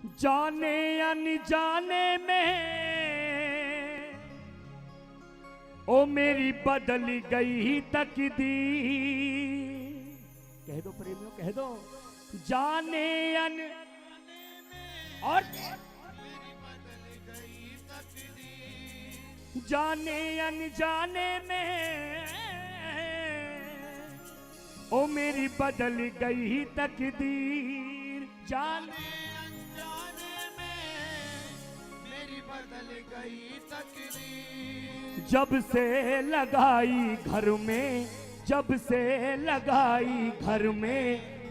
जाने अनजाने में ओ मेरी बदल गई तकदीर। कह दो प्रेमियों, कह दो। जाने अन और जाने अनजाने में ओ मेरी बदल गई तकदीर। जाने अनजाने में मेरी बदल गई तकदीर। जब से लगाई घर में, जब से लगाई घर में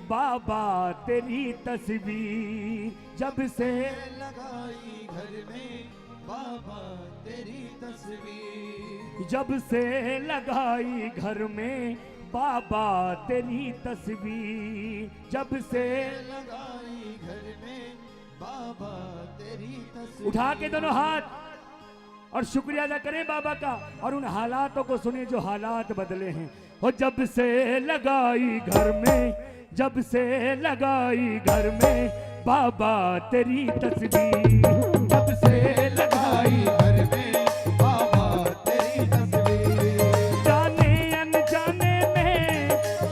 बाबा तेरी तस्वीर। जब से लगाई घर में बाबा तेरी तस्वीर। जब से लगाई घर में बाबा तेरी तस्वीर। जब से लगाई घर में बाबा तेरी तस्वीर। उठा के दोनों हाथ और शुक्रिया अदा करें बाबा का, और उन हालातों को सुने जो हालात बदले हैं। और जब से लगाई घर में, जब से लगाई घर में बाबा तेरी तस्वीर। जब से लगाई घर में बाबा तेरी तस्वीर। जाने अनजाने में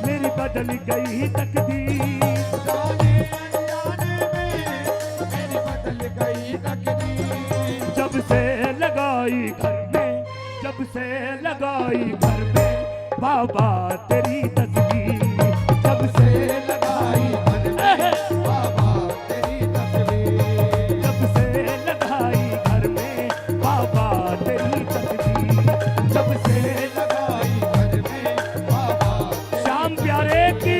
मेरी बदल गई तकदीर। जाने अनजाने में मेरी बदल गई तकदीर। जब से लगाई घर में, जब से लगाई घर में बाबा तेरी तस्वीर। जब से लगाई घर में बाबा तेरी तस्वीर। जब से लगाई घर में बाबा तेरी तस्वीर। जब से लगाई घर में बाबा श्याम प्यारे की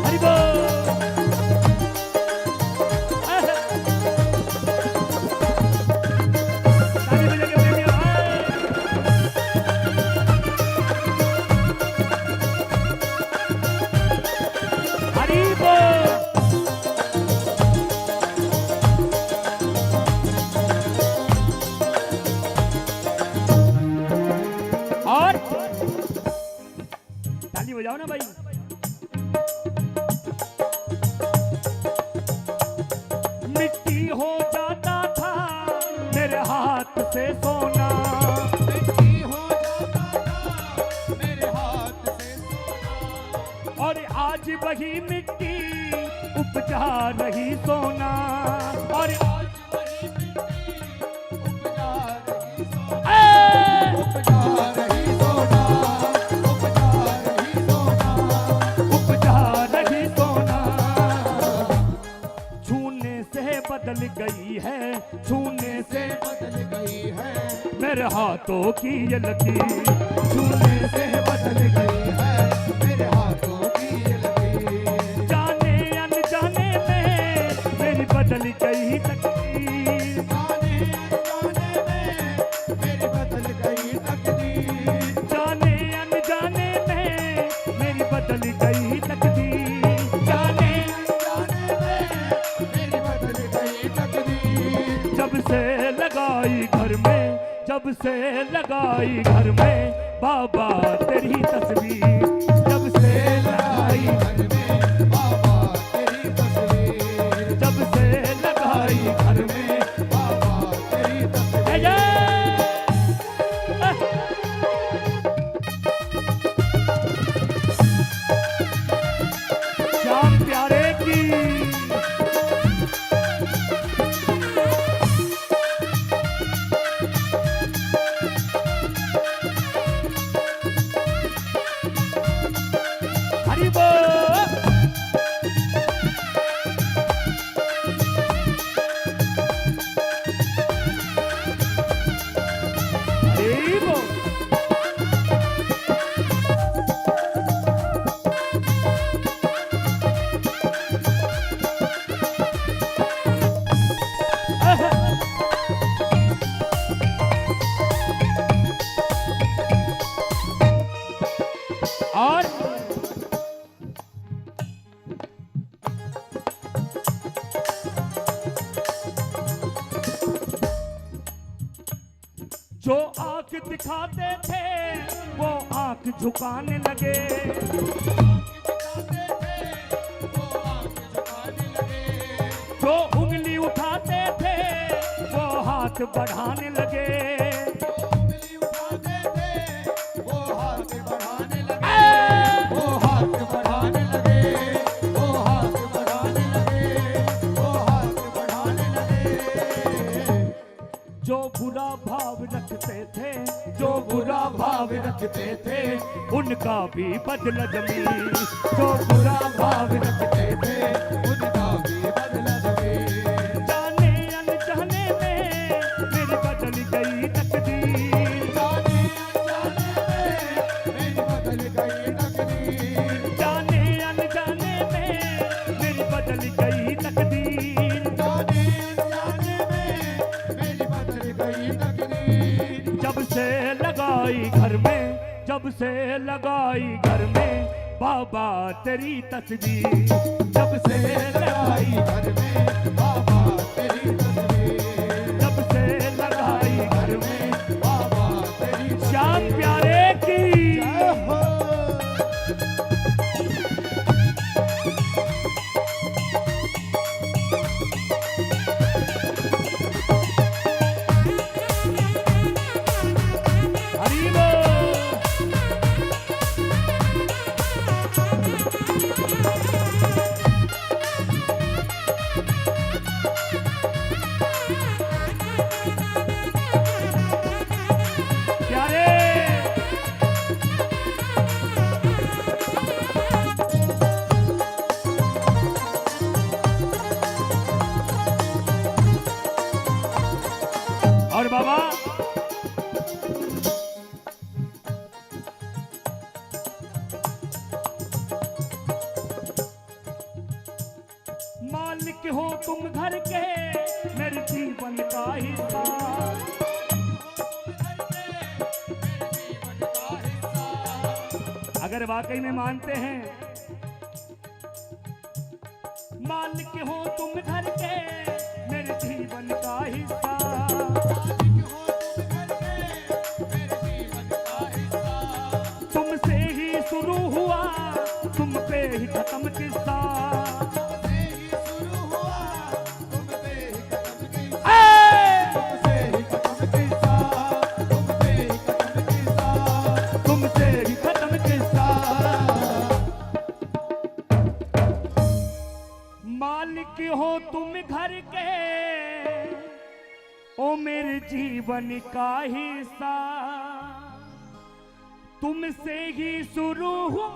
हरि बोल। ताली बजा के प्रेमियों, हरि बोल। और ताली बजाओ ना भाई। मिट्टी हो जाता था मेरे हाथ से सोना। मिट्टी हो जाता था मेरे हाथ से सोना। और आज वही मिट्टी उपजा रही सोना। और आज वही मिट्टी उपजा रही सोना। ए! उपजा रही सोना। उपजा रही सोना। उपजा रही सोना। छूने से बदल गई है, छूने से बदल गई है मेरे हाथों की ये लकीर। छूने से बदल गई है मेरे हाथों की ये लकीर। जाने अनजाने में मेरी बदल गई तकदीर। जाने अनजाने में मेरी बदल गई तकदीर। जाने अनजाने में मेरी बदल गई तकदीर। जाने अनजाने में मेरी बदल गई तकदीर। जब से लगाई घर में, जब से लगाई घर में बाबा तेरी तस्वीर। जब से लगाई घर में बाबा तेरी तस्वीर। जब से लगाई घर में बाबा तेरी तस्वीर। जय श्याम प्यारे की हरि बोल। हरि बोल। और जो आंख दिखाते थे वो आंख झुकाने लगे। बढ़ाने लगे। उंगली उठाते थे वो हाथ बढ़ाने लगे, वो हाथ बढ़ाने लगे, वो हाथ बढ़ाने लगे, वो हाथ बढ़ाने लगे। जो बुरा भाव रखते थे, जो बुरा भाव रखते थे, उनका भी बदला जमीन। जो बुरा भाव रखते थे, उनका भी बदला जमीन। जाने अनजाने में मेरी बदल गई तकदीर। जाने अनजाने में मेरी बदल गई तकदीर। जाने अनजाने में मेरी बदल गई तकदीर। जाने अनजाने में मेरी बदल गई तकदीर। जब से लगाई घर में, जब से लगाई घर में बाबा तेरी तस्वीर। जब से लगाई घर में बाबा तेरी तस्वीर। जब से लगाई घर में बाबा तेरी श्याम प्यारे की। जय हो। हरि बोल। प्यारे और बाबा मालिक हो तुम घर के, मेरे जीवन का हिस्सा। अगर वाकई में मानते हैं मालिक हो तुम घर के, मेरे जीवन का हिस्सा। तुमसे ही शुरू हुआ, तुम पे ही खत्म किस्सा। तुमसे ही खत्म किस्सा। मालिक हो तुम घर के, ओ मेरे जीवन का हिस्सा। तुमसे ही शुरू हुआ,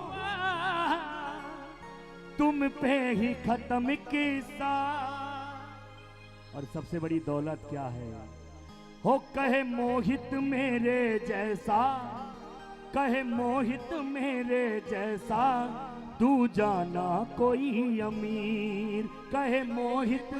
तुम पे ही खत्म किस्सा। और सबसे बड़ी दौलत क्या है? हो कहे मोहित मेरे जैसा, कहे मोहित मेरे जैसा, तू जाना कोई अमीर। कहे मोहित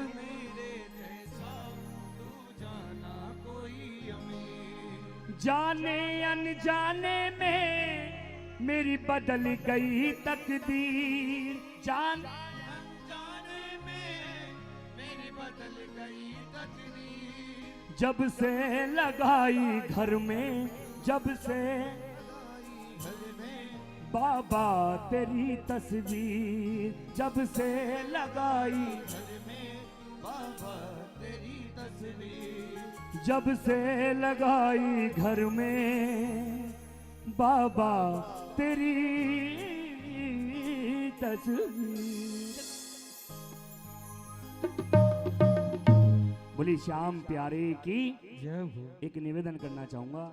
जाने अनजाने में मेरी बदल गई तकदीर। जाने अनजाने में मेरी बदल गई तकदीर। जब से लगाई घर में, जब से बाबा तेरी तस्वीर। जब से लगाई बाबा तेरी तस्वीर। जब से लगाई घर में बाबा तेरी तस्वीर। बोली श्याम प्यारे की। जय हो। एक निवेदन करना चाहूंगा,